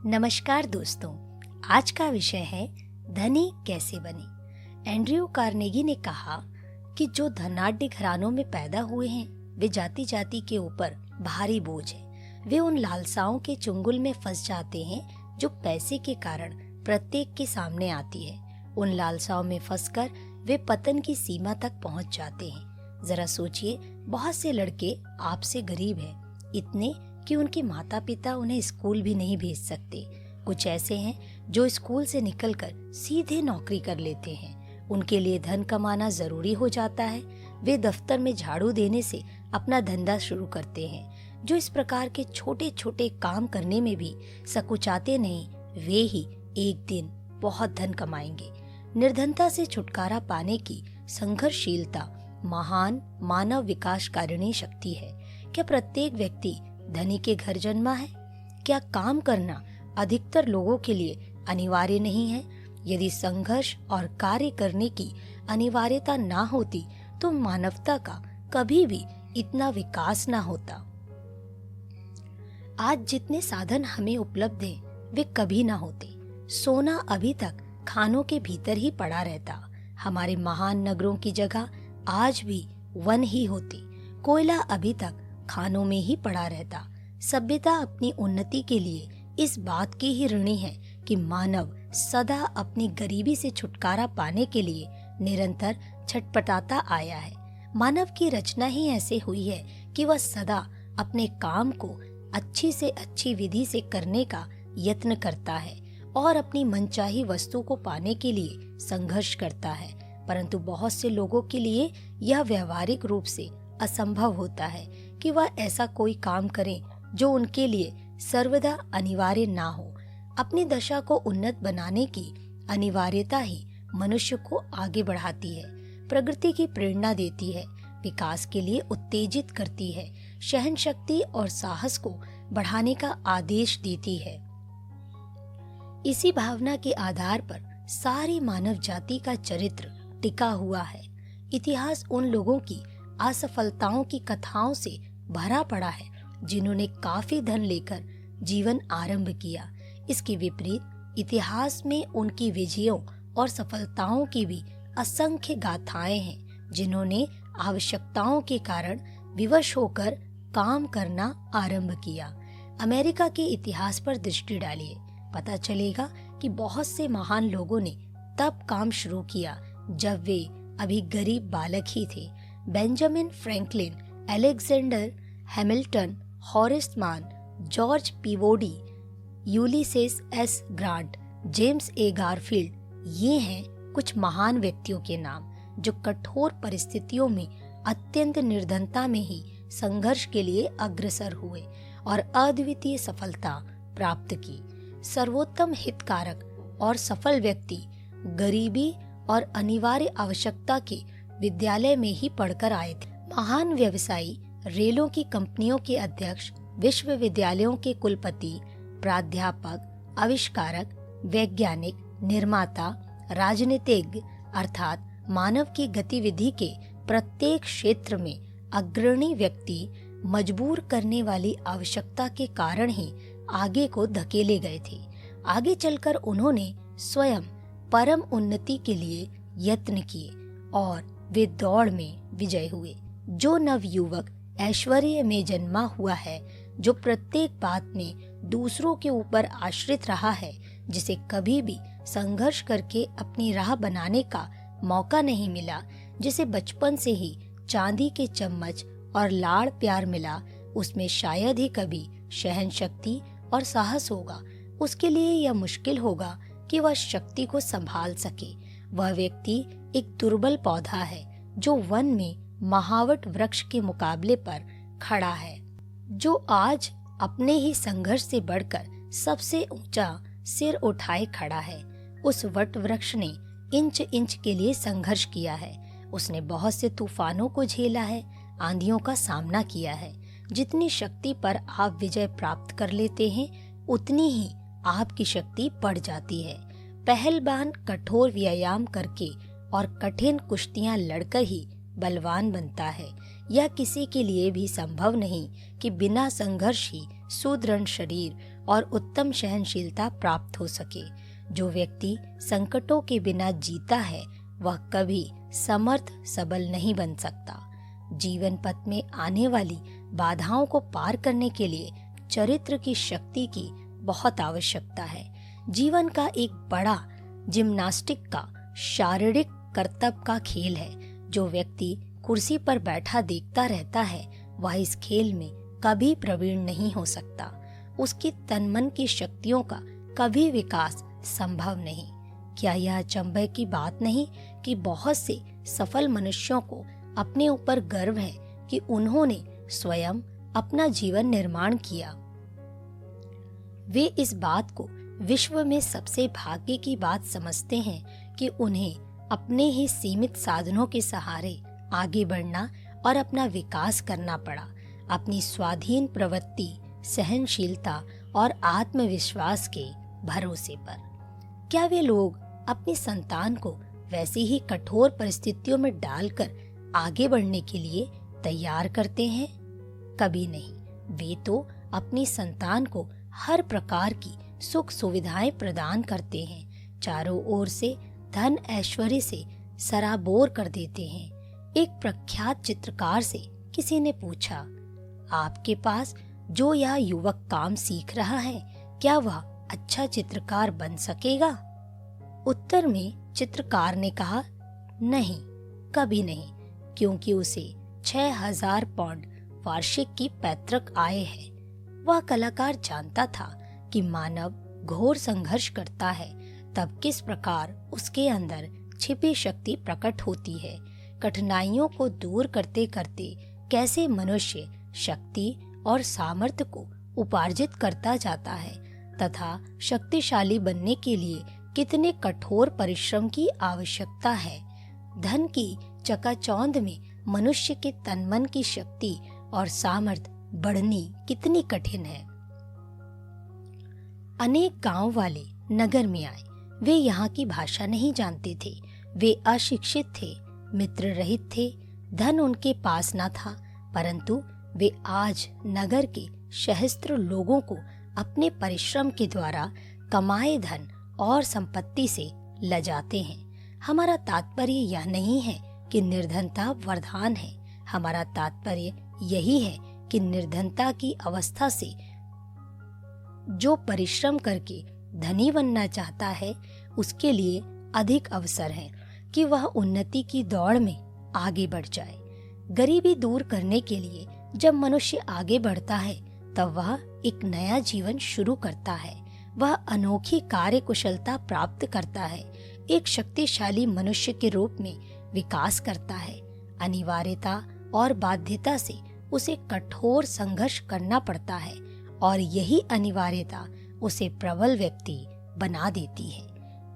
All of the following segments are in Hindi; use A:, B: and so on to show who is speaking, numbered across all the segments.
A: नमस्कार दोस्तों, आज का विषय है धनी कैसे बने। एंड्रयू कार्नेगी ने कहा कि जो धनाढ्य घरानों में पैदा हुए हैं वे जाति जाति के ऊपर भारी बोझ है। वे उन लालसाओं के चुंगल में फंस जाते हैं जो पैसे के कारण प्रत्येक के सामने आती है। उन लालसाओं में फंसकर वे पतन की सीमा तक पहुंच जाते हैं। जरा सोचिए, बहुत से लड़के आपसे गरीब हैं, इतने कि उनके माता पिता उन्हें स्कूल भी नहीं भेज सकते। कुछ ऐसे हैं जो स्कूल से निकलकर सीधे नौकरी कर लेते हैं। उनके लिए धन कमाना जरूरी हो जाता है। वे दफ्तर में झाड़ू देने से अपना धंधा शुरू करते हैं। जो इस प्रकार के छोटे छोटे काम करने में भी सकुचाते नहीं, वे ही एक दिन बहुत धन कमाएंगे। निर्धनता से छुटकारा पाने की संघर्षशीलता महान मानव विकासकारिणी शक्ति है। क्या प्रत्येक व्यक्ति धनी के घर जन्मा है? क्या काम करना अधिकतर लोगों के लिए अनिवार्य नहीं है? यदि संघर्ष और कार्य करने की अनिवार्यता ना होती तो मानवता का कभी भी इतना विकास ना होता। आज जितने साधन हमें उपलब्ध हैं, वे कभी ना होते। सोना अभी तक खानों के भीतर ही पड़ा रहता। हमारे महान नगरों की जगह आज भी वन ही होते। कोयला अभी तक खानों में ही पड़ा रहता। सभ्यता अपनी उन्नति के लिए इस बात की ही ऋणी है कि मानव सदा अपनी गरीबी से छुटकारा पाने के लिए निरंतर छटपटाता आया है। मानव की रचना ही ऐसे हुई है कि वह सदा अपने काम को अच्छी से अच्छी विधि से करने का यत्न करता है और अपनी मनचाही वस्तु को पाने के लिए संघर्ष करता है। परंतु बहुत से लोगों के लिए यह व्यवहारिक रूप से असंभव होता है कि वह ऐसा कोई काम करें जो उनके लिए सर्वदा अनिवार्य ना हो। अपनी दशा को उन्नत बनाने की अनिवार्यता ही मनुष्य को आगे बढ़ाती है, प्रगति की प्रेरणा देती है, विकास के लिए उत्तेजित करती है, सहन शक्ति और साहस को बढ़ाने का आदेश देती है। इसी भावना के आधार पर सारी मानव जाति का चरित्र टिका हुआ है। इतिहास उन लोगों की असफलताओं की कथाओं से भरा पड़ा है जिन्होंने काफी धन लेकर जीवन आरंभ किया। इसके विपरीत इतिहास में उनकी विजयों और सफलताओं की भी असंख्य गाथाएं हैं जिन्होंने आवश्यकताओं के कारण विवश होकर काम करना आरंभ किया। अमेरिका के इतिहास पर दृष्टि डालिए, पता चलेगा कि बहुत से महान लोगों ने तब काम शुरू किया जब वे अभी गरीब बालक ही थे। Benjamin Franklin, Alexander Hamilton, Horace Mann, George Peabody, Ulysses S Grant, James A Garfield, ये हैं कुछ महान व्यक्तियों के नाम जो कठोर परिस्थितियों में अत्यंत निर्धनता में ही संघर्ष के लिए अग्रसर हुए और अद्वितीय सफलता प्राप्त की। सर्वोत्तम हितकारक और सफल व्यक्ति गरीबी और अनिवार्य आवश्यकता के विद्यालय में ही पढ़कर आए थे। महान व्यवसायी, रेलों की कंपनियों के अध्यक्ष, विश्वविद्यालयों के कुलपति, प्राध्यापक, आविष्कारक, वैज्ञानिक, निर्माता, राजनीतिज्ञ अर्थात मानव की गतिविधि के प्रत्येक क्षेत्र में अग्रणी व्यक्ति मजबूर करने वाली आवश्यकता के कारण ही आगे को धकेले गए थे। आगे चलकर उन्होंने स्वयं परम उन्नति के लिए यत्न किए और वे दौड़ में विजय हुए। जो नवयुवक ऐश्वर्य में जन्मा हुआ है, जो प्रत्येक बात में दूसरों के ऊपर आश्रित रहा है, जिसे कभी भी संघर्ष करके अपनी राह बनाने का मौका नहीं मिला, जिसे बचपन से ही चांदी के चम्मच और लाड़ प्यार मिला, उसमें शायद ही कभी सहन शक्ति और साहस होगा। उसके लिए यह मुश्किल होगा कि वह शक्ति को संभाल सके। वह व्यक्ति एक दुर्बल पौधा है जो वन में महावट वृक्ष के मुकाबले पर खड़ा है, जो आज अपने ही संघर्ष से बढ़कर सबसे ऊंचा सिर उठाए खड़ा है। उस वट वृक्ष ने इंच इंच के लिए संघर्ष किया है। उसने बहुत से तूफानों को झेला है, आंधियों का सामना किया है। जितनी शक्ति पर आप विजय प्राप्त कर लेते हैं, उतनी ही आपकी शक्ति बढ़ जाती है। पहलवान कठोर व्यायाम करके और कठिन कुश्तियां लड़कर ही बलवान बनता है। यह किसी के लिए भी संभव नहीं कि बिना संघर्ष ही सुदृढ़ शरीर और उत्तम सहनशीलता प्राप्त हो सके। जो व्यक्ति संकटों के बिना जीता है वह कभी समर्थ सबल नहीं बन सकता। जीवन पथ में आने वाली बाधाओं को पार करने के लिए चरित्र की शक्ति की बहुत आवश्यकता है। जीवन का एक बड़ा जिम्नास्टिक का शारीरिक करतब का खेल है। जो व्यक्ति कुर्सी पर बैठा देखता रहता है वह इस खेल में कभी प्रवीण नहीं हो सकता। उसकी तन मन की शक्तियों का कभी विकास संभव नहीं। क्या यह अचंभे की बात नहीं कि बहुत से सफल मनुष्यों को अपने ऊपर गर्व है कि उन्होंने स्वयं अपना जीवन निर्माण किया। वे इस बात को विश्व में सबसे भाग्य की बात समझते हैं कि उन्हें अपने ही सीमित साधनों के सहारे आगे बढ़ना और अपना विकास करना पड़ा। अपनी स्वाधीन प्रवृत्ति, सहनशीलता और आत्मविश्वास के भरोसे पर। क्या वे लोग अपनी संतान को वैसे ही कठोर परिस्थितियों में डालकर आगे बढ़ने के लिए तैयार करते हैं? कभी नहीं। वे तो अपनी संतान को हर प्रकार की सुख सुविधाएं प्रदान करते हैं, चारों ओर से धन ऐश्वर्य से सराबोर कर देते हैं। एक प्रख्यात चित्रकार से किसी ने पूछा, आपके पास जो यह युवक काम सीख रहा है, क्या वह अच्छा चित्रकार बन सकेगा? उत्तर में चित्रकार ने कहा, नहीं, कभी नहीं, क्योंकि उसे 6,000 पाउंड वार्षिक की पैतृक आय है। वह कलाकार जानता था कि मानव घोर संघर्ष करता है तब किस प्रकार उसके अंदर छिपी शक्ति प्रकट होती है। कठिनाइयों को दूर करते करते कैसे मनुष्य शक्ति और सामर्थ्य को उपार्जित करता जाता है तथा शक्तिशाली बनने के लिए कितने कठोर परिश्रम की आवश्यकता है। धन की चकाचौंध में मनुष्य के तन मन की शक्ति और सामर्थ्य बढ़नी कितनी कठिन है। अनेक गांव वाले नगर में आए। वे यहाँ की भाषा नहीं जानते थे। वे अशिक्षित थे, मित्र रहित थे, धन उनके पास न था, परंतु वे आज नगर के सहस्त्र लोगों को अपने परिश्रम के द्वारा कमाए धन और संपत्ति से लजाते हैं। हमारा तात्पर्य यह नहीं है कि निर्धनता वरदान है। हमारा तात्पर्य यही है कि निर्धनता की अवस्था से जो परिश्रम करके धनी बनना चाहता है उसके लिए अधिक अवसर है कि वह उन्नति की दौड़ में आगे बढ़ जाए। गरीबी दूर करने के लिए जब मनुष्य आगे बढ़ता है तब वह एक नया जीवन शुरू करता है। वह अनोखी कार्य कुशलता प्राप्त करता है, एक शक्तिशाली मनुष्य के रूप में विकास करता है। अनिवार्यता और बाध्यता से उसे कठोर संघर्ष करना पड़ता है और यही अनिवार्यता उसे प्रबल व्यक्ति बना देती है।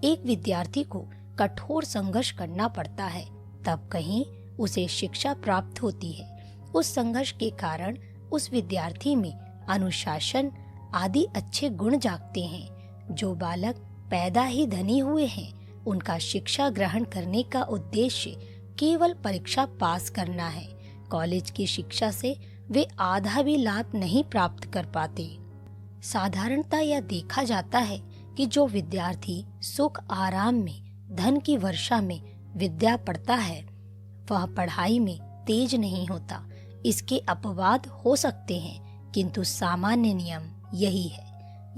A: एक विद्यार्थी को कठोर संघर्ष करना पड़ता है तब कहीं उसे शिक्षा प्राप्त होती है। उस संघर्ष के कारण उस विद्यार्थी में अनुशासन आदि अच्छे गुण जागते हैं। जो बालक पैदा ही धनी हुए हैं उनका शिक्षा ग्रहण करने का उद्देश्य केवल परीक्षा पास करना है। कॉलेज की शिक्षा से वे आधा भी लाभ नहीं प्राप्त कर पाते। साधारणतः यह देखा जाता है कि जो विद्यार्थी सुख आराम में धन की वर्षा में विद्या पढ़ता है वह पढ़ाई में तेज नहीं होता। इसके अपवाद हो सकते हैं किंतु सामान्य नियम यही है।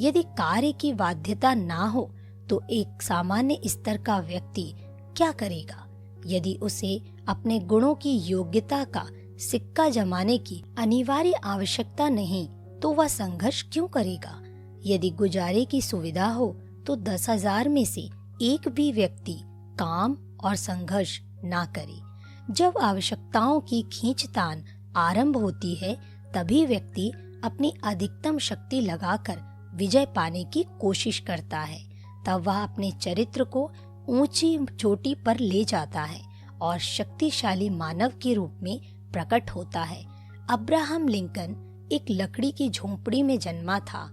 A: यदि कार्य की बाध्यता ना हो तो एक सामान्य स्तर का व्यक्ति क्या करेगा? यदि उसे अपने गुणों की योग्यता का सिक्का जमाने की अनिवार्य आवश्यकता नहीं तो वह संघर्ष क्यों करेगा? यदि गुजारे की सुविधा हो तो 10,000 में से एक भी व्यक्ति काम और संघर्ष ना करे। जब आवश्यकताओं की खींचतान आरंभ होती है तभी व्यक्ति अपनी अधिकतम शक्ति लगाकर विजय पाने की कोशिश करता है। तब वह अपने चरित्र को ऊंची चोटी पर ले जाता है और शक्तिशाली मानव के रूप में प्रकट होता है। अब्राहम लिंकन एक लकड़ी की झोंपड़ी में जन्मा था।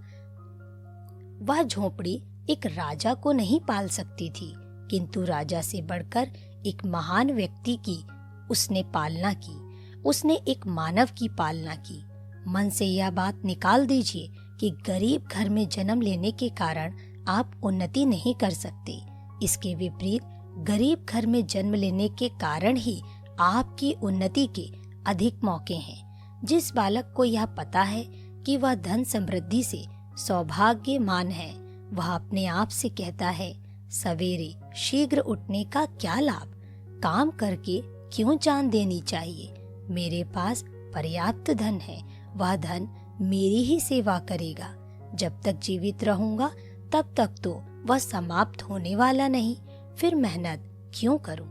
A: वह झोंपड़ी एक राजा को नहीं पाल सकती थी, किंतु राजा से बढ़कर एक महान व्यक्ति की उसने पालना की। उसने एक मानव की पालना की। मन से यह बात निकाल दीजिए कि गरीब घर में जन्म लेने के कारण आप उन्नति नहीं कर सकते। इसके विपरीत गरीब घर में जन्म लेने के कारण ही आपकी उन्नति के अधिक मौके हैं। जिस बालक को यह पता है कि वह धन समृद्धि से सौभाग्यमान है, वह अपने आप से कहता है, सवेरे शीघ्र उठने का क्या लाभ, काम करके क्यों जान देनी चाहिए। मेरे पास पर्याप्त धन है, वह धन मेरी ही सेवा करेगा। जब तक जीवित रहूंगा तब तक तो वह समाप्त होने वाला नहीं, फिर मेहनत क्यों करूं।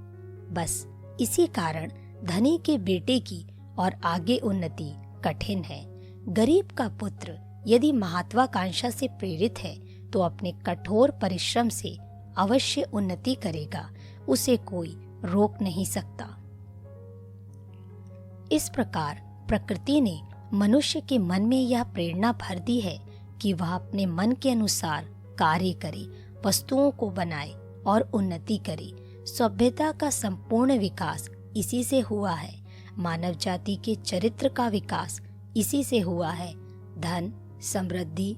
A: बस इसी कारण धनी के बेटे की और आगे उन्नति कठिन है। गरीब का पुत्र यदि महत्वाकांक्षा से प्रेरित है तो अपने कठोर परिश्रम से अवश्य उन्नति करेगा, उसे कोई रोक नहीं सकता। इस प्रकार प्रकृति ने मनुष्य के मन में यह प्रेरणा भर दी है कि वह अपने मन के अनुसार कार्य करे, वस्तुओं को बनाए और उन्नति करे। सभ्यता का संपूर्ण विकास इसी से हुआ है। मानव जाति के चरित्र का विकास इसी से हुआ है। धन, समृद्धि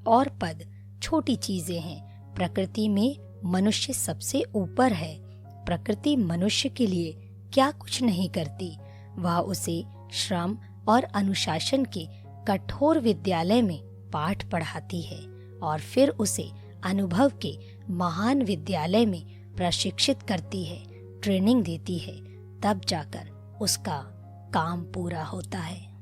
A: और पद छोटी चीजें हैं। प्रकृति में मनुष्य सबसे ऊपर है। प्रकृति मनुष्य के लिए क्या कुछ नहीं करती, वह उसे श्रम और अनुशासन के कठोर विद्यालय में पाठ पढ़ाती है और फिर उसे अनुभव के महान विद्यालय में प्रशिक्षित करती है, ट्रेनिंग देती है। तब जाकर उसका काम पूरा होता है।